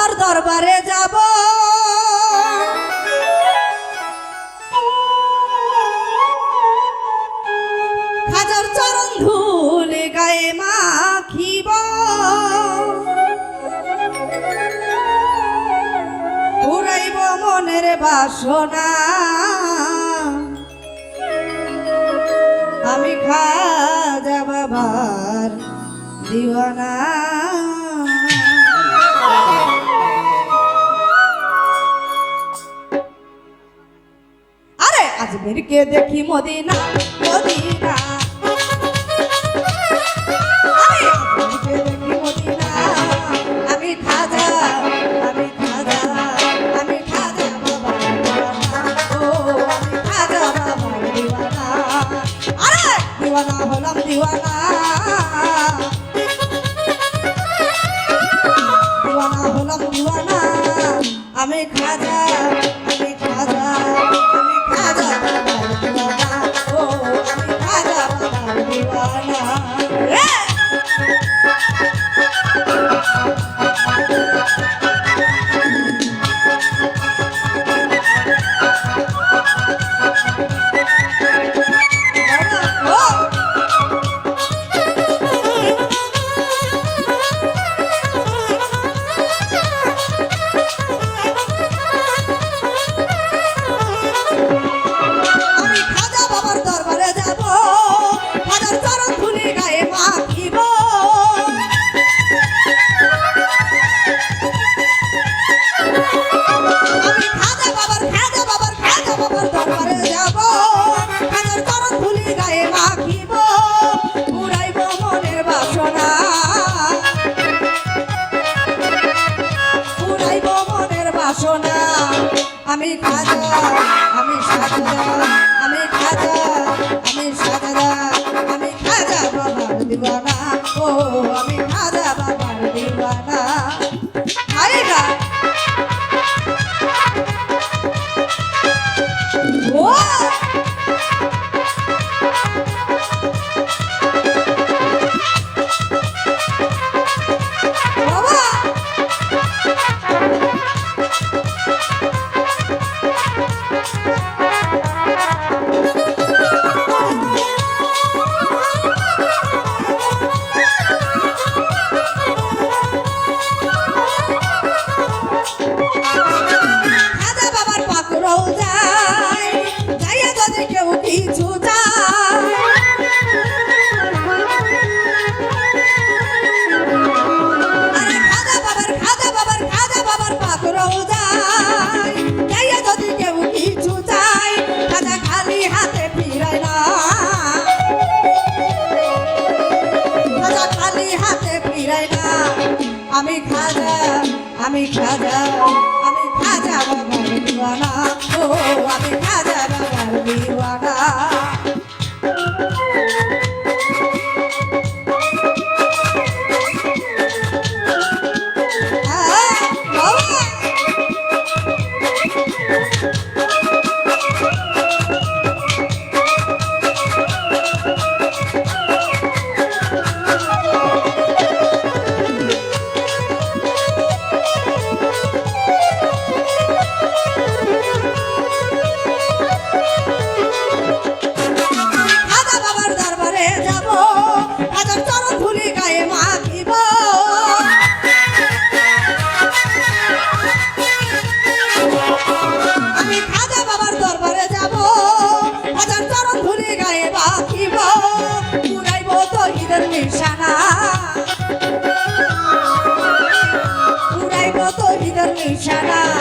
বাবার দরবারে যাব খাজার চরণ ধুলে গায়ে মাখিব পুরাইব মনের বাসনা আমি খাজা বাবার দিওয়ানা আরে আজমিরকে দেখি মদিনা মদিনা আরে আজমিরকে দেখি মদিনা আমি খাজা আমি খাজা আমি খাজা বাবার দিওয়ানা ও আমি খাজা বাবার দিওয়ানা আরে দিওয়ানা হলাম দিওয়ানা দিওয়ানা হলাম দিওয়ানা আমি খাজা আমি খাজা আমি খাজা বাবার দিওয়ানা ও আমি খাজা বাবার দিওয়ানা আমি খাজা আমি সাজদা আমি খাজা আমি সাজদা আমি খাজা বাবার দিওয়ানা ও আমি খাজা বাবার দিওয়ানা আয়েগা ও আমি খাজা আমি খাজা আমি খাজা বাবার দিওয়ানা ও আমি খাজা বাবার দিওয়ানা নিশানা